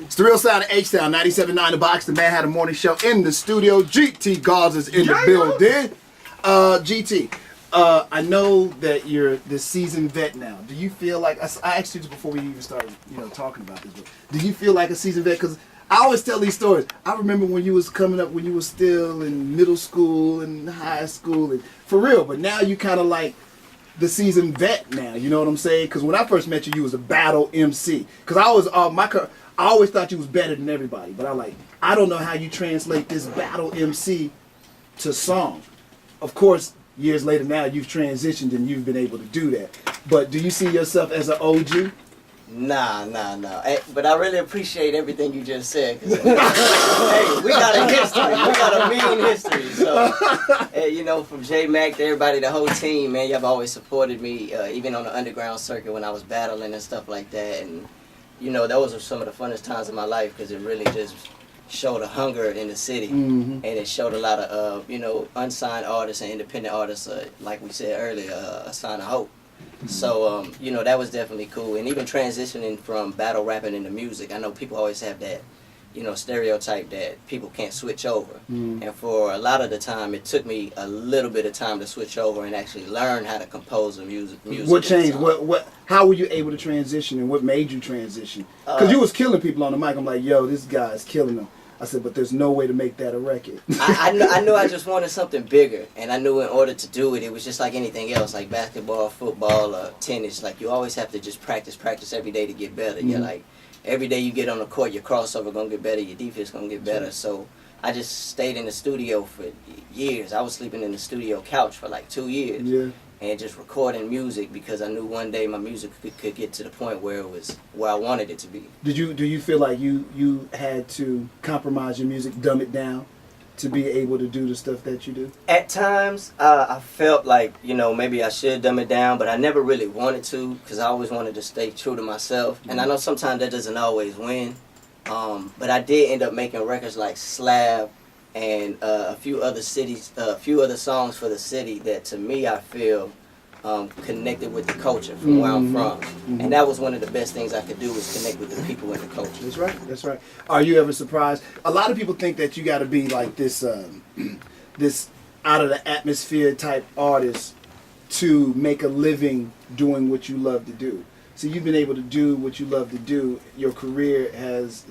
It's the real sound of H-Town, 97.9 The Box, the Madd Hatta Morning Show in the studio. GT Garza's in the building. GT, I know that you're the seasoned vet now. Do you feel like, I asked you this before we even started talking about this, but do you feel like a seasoned vet? Because I always tell these stories. I remember when you was coming up, when you was still in middle school and high school, and for real, but now you kind of like the seasoned vet now, you know what I'm saying? Because when I first met you, you was a battle MC. Because I always thought you was better than everybody, but I don't know how you translate this battle MC to song. Of course, years later now you've transitioned and you've been able to do that. But do you see yourself as an OG? Nah. But I really appreciate everything you just said. Hey, we got a history. We got a mean history. So, hey, from J Mac to everybody, the whole team, man, y'all have always supported me, even on the underground circuit when I was battling and stuff like that. And those were some of the funnest times of my life because it really just showed a hunger in the city, and it showed a lot of unsigned artists and independent artists, like we said earlier, a sign of hope. So that was definitely cool. And even transitioning from battle rapping into music, I know people always have that stereotype that people can't switch over, and for a lot of the time it took me a little bit of time to switch over and actually learn how to compose a music. What changed? How were you able to transition, and what made you transition? Because you was killing people on the mic. I'm like, yo, this guy's killing them. I said, but there's no way to make that a record. I knew I just wanted something bigger, and I knew in order to do it, it was just like anything else, like basketball, football, tennis. Like you always have to just practice every day to get better. You're like, every day you get on the court, your crossover gonna get better, your defense gonna get better. So I just stayed in the studio for years. I was sleeping in the studio couch for like 2 years. Yeah. And just recording music because I knew one day my music could get to the point where it was where I wanted it to be. Do you feel like you had to compromise your music, dumb it down, to be able to do the stuff that you do? At times, I felt like maybe I should dumb it down, but I never really wanted to because I always wanted to stay true to myself. And I know sometimes that doesn't always win, but I did end up making records like Slab and a few other songs for the city that to me I feel connected with the culture from where I'm from. And that was one of the best things I could do, was connect with the people and the culture. That's right. Are you ever surprised? A lot of people think that you got to be like this this out of the atmosphere type artist to make a living doing what you love to do. So you've been able to do what you love to do. Your career has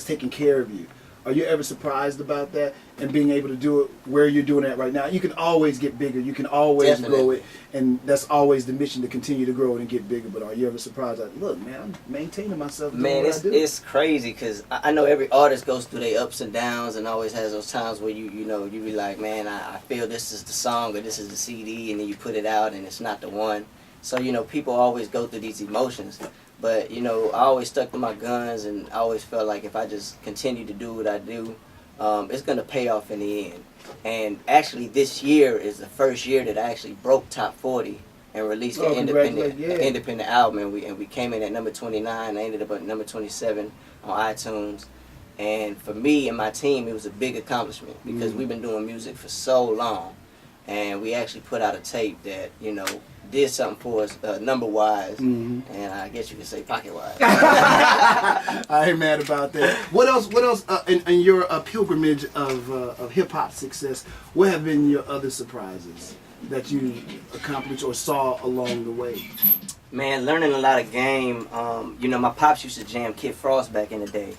taken care of you. Are you ever surprised about that and being able to do it where you're doing it right now? You can always get bigger. You can always grow it, and that's always the mission, to continue to grow it and get bigger. But are you ever surprised? Like, look, man, I'm maintaining myself. Man, it's crazy because I know every artist goes through their ups and downs and always has those times where you be like, man, I feel this is the song or this is the CD, and then you put it out and it's not the one. So people always go through these emotions. But, I always stuck to my guns, and I always felt like if I just continue to do what I do, it's going to pay off in the end. And actually, this year is the first year that I actually broke top 40 and released an independent album. And we came in at number 29. I ended up at number 27 on iTunes. And for me and my team, it was a big accomplishment because we've been doing music for so long. And we actually put out a tape that, did something for us number-wise, and I guess you could say pocket-wise. I ain't mad about that. What else in your pilgrimage of hip-hop success, what have been your other surprises that you accomplished or saw along the way? Man, learning a lot of game. My pops used to jam Kid Frost back in the day,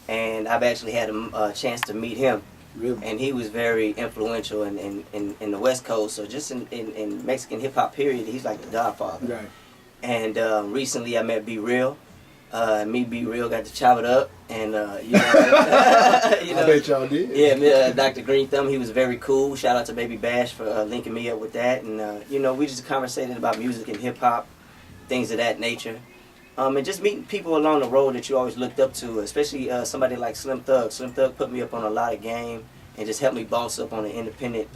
and I've actually had a chance to meet him. Really? And he was very influential in the West Coast, so just in Mexican hip-hop period, he's like the godfather. Right. And recently I met Be Real. Me, Be Real got to chop it up, and I bet y'all did. Yeah, Dr. Green Thumb, he was very cool. Shout out to Baby Bash for linking me up with that, and we just conversated about music and hip-hop, things of that nature. And just meeting people along the road that you always looked up to, especially somebody like Slim Thug. Slim Thug put me up on a lot of game and just helped me boss up on the independent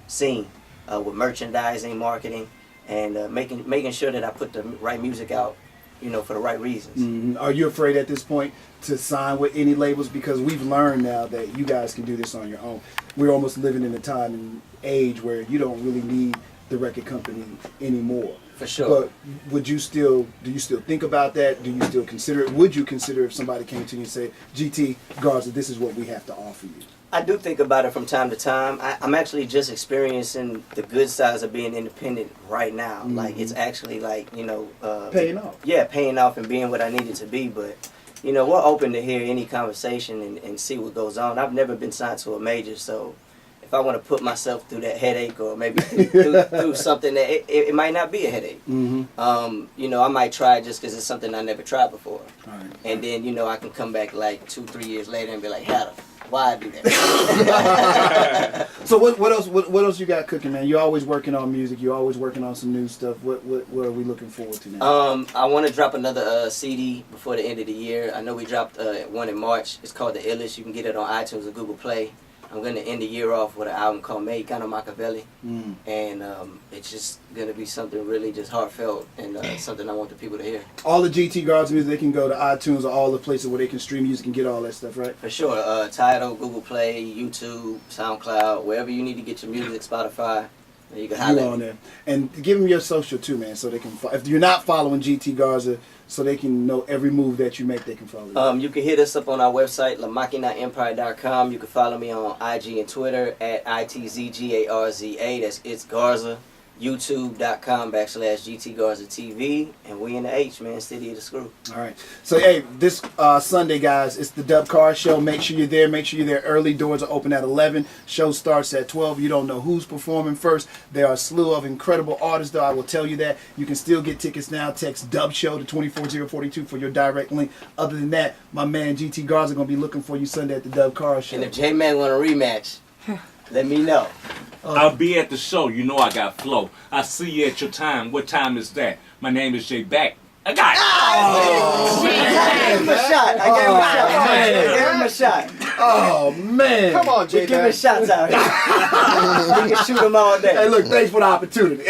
scene with merchandising, marketing, and making sure that I put the right music out, for the right reasons. Are you afraid at this point to sign with any labels? Because we've learned now that you guys can do this on your own. We're almost living in a time and age where you don't really need the record company anymore. For sure. But do you still think about that? Do you still consider it? Would you consider if somebody came to you and said, GT, Garza, this is what we have to offer you? I do think about it from time to time. I'm actually just experiencing the good sides of being independent right now. Mm-hmm. Like, it's actually like, Paying off. Yeah, paying off and being what I needed to be. But, we're open to hear any conversation and see what goes on. I've never been signed to a major, so if I want to put myself through that headache or maybe through something that it might not be a headache. Mm-hmm. I might try it just because it's something I never tried before. Right. And then, I can come back like 2-3 years later and be like, Hatta, why I do that? So what else you got cooking, man? You're always working on music. You're always working on some new stuff. What are we looking forward to now? I want to drop another CD before the end of the year. I know we dropped one in March. It's called The Illest. You can get it on iTunes or Google Play. I'm going to end the year off with an album called Mexicano Makaveli. And it's just going to be something really just heartfelt and something I want the people to hear. All the GT Garza music, they can go to iTunes or all the places where they can stream music and get all that stuff, right? For sure. Tidal, Google Play, YouTube, SoundCloud, wherever you need to get your music, Spotify. You can holler on there. And give them your social too, man, so they can, if you're not following GT Garza, so they can know every move that you make, they can follow you. You can hit us up on our website, lamaquinaempire.com. You can follow me on IG and Twitter at ITZGARZA. That's It's Garza. YouTube.com/GT Garza TV. And we in the H, man, City of the Screw. All right. So, hey, this Sunday, guys, it's the Dub Car Show. Make sure you're there. Make sure you're there early. Doors are open at 11. Show starts at 12. You don't know who's performing first. There are a slew of incredible artists, though. I will tell you that. You can still get tickets now. Text Dub Show to 24042 for your direct link. Other than that, my man GT Garza going to be looking for you Sunday at the Dub Car Show. And if J-Man want a rematch, let me know. I'll be at the show. You know I got flow. I'll see you at your time. What time is that? My name is Jay Back. I got it. I gave him a shot. I gave him a shot. Oh, man. Come on, Jay. We're giving shots out here. We can shoot them all day. Hey, look, thanks for the opportunity.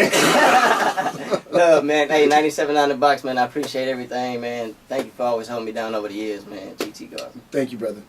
Love, man. Hey, 97 on the box, man. I appreciate everything, man. Thank you for always holding me down over the years, man. GT Garza. Thank you, brother.